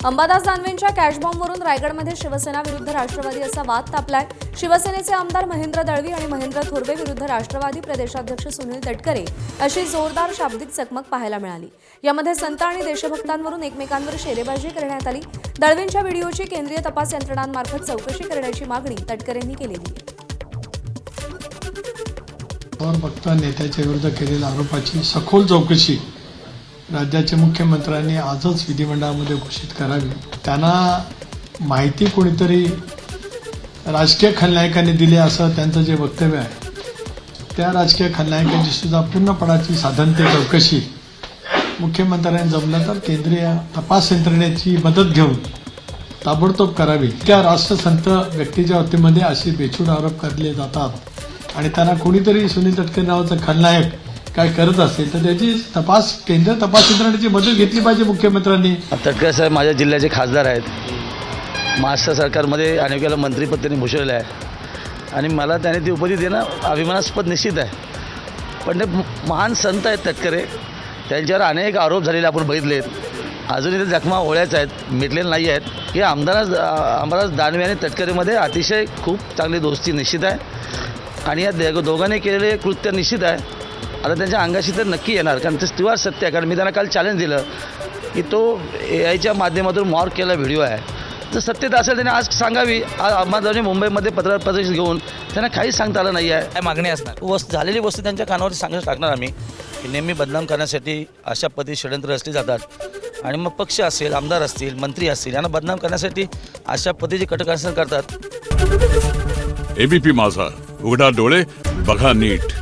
अंबादास दानवेंच्या कॅशबॉम्बवरून रायगडमध्ये शिवसेना विरुद्ध राष्ट्रवादी असा वाद तापलाय। शिवसेनेचे आमदार महेंद्र दळवी आणि महेंद्र थोरवे विरुद्ध राष्ट्रवादी प्रदेशाध्यक्ष सुनील तटकरे अशी जोरदार शाब्दिक चकमक पाहायला मिळाली। यामध्ये संत आणि देशभक्तांवरून एकमेकांवर शेरेबाजी करण्यात आली। दळवींच्या व्हिडिओची केंद्रीय तपास यंत्रणांमार्फत चौकशी करण्याची मागणी तटकरेंनी केलेली आहे। वक्ता नेत्याच्या विरुद्ध केलेल्या आरोपाची सखोल चौकशी राज्याचे मुख्यमंत्र्यांनी आजच विधिमंडळामध्ये घोषित करावी। त्यांना माहिती कोणीतरी राजकीय खलनायकांनी दिली असं त्यांचं जे वक्तव्य आहे, त्या राजकीय खलनायकांची सुद्धा पूर्णपणाची साधनते चौकशी मुख्यमंत्र्यांनी जमलं तर केंद्रीय तपास यंत्रणेची मदत घेऊन ताबडतोब करावी। त्या राष्ट्रसंत व्यक्तीच्या वतीमध्ये असे बेछूट आरोप केले जातात आणि त्यांना कोणीतरी सुनील तटकरे नावाचा खलनायक काय करत असेल तर त्याची केंद्रीय तपास यंत्रणेची मदत घेतली पाहिजे मुख्यमंत्र्यांनी। तटकरे साहेब माझ्या जिल्ह्याचे खासदार आहेत। महाराष्ट्र सरकारमध्ये अनेक वेळेला मंत्रिपद त्यांनी भूषवलेलं आहे आणि मला त्याने ती उपाधी देणं अभिमानास्पद निश्चित आहे। पण ते महान संत आहेत तटकरे, त्यांच्यावर अनेक आरोप झालेले आपण बघितलेत, अजूनही ते जखमा ओळ्याच आहेत, मिटलेले नाही आहेत। की अंबादास दानवे आणि तटकरेमध्ये अतिशय खूप चांगली दोस्ती निश्चित आहे आणि या दोघांनी केलेले कृत्य निश्चित आहे। आता त्यांच्या अंगाशी तर नक्की येणार, कारण ते स्थिवार सत्य आहे। कारण मी त्यांना काल चॅलेंज दिलं की तो AIच्या माध्यमातून मॉर्क केलेला व्हिडिओ आहे, जर सत्यता असेल त्याने आज सांगावी। आज मुंबईमध्ये पत्रकार परिषद घेऊन त्यांना काहीच सांगता आलं नाही आहे। काय मागणी असणार? झालेली वस्तू त्यांच्या कानावर सांगून टाकणार आम्ही की नेहमी बदनाम करण्यासाठी अशा पद्धती षडयंत्र रचली जातात आणि मग पक्ष असेल, आमदार असतील, मंत्री असतील, यांना बदनाम करण्यासाठी अशा पद्धतीचे कटकारस्थान करतात। ABP माझा, उघडा डोळे बघा नीट।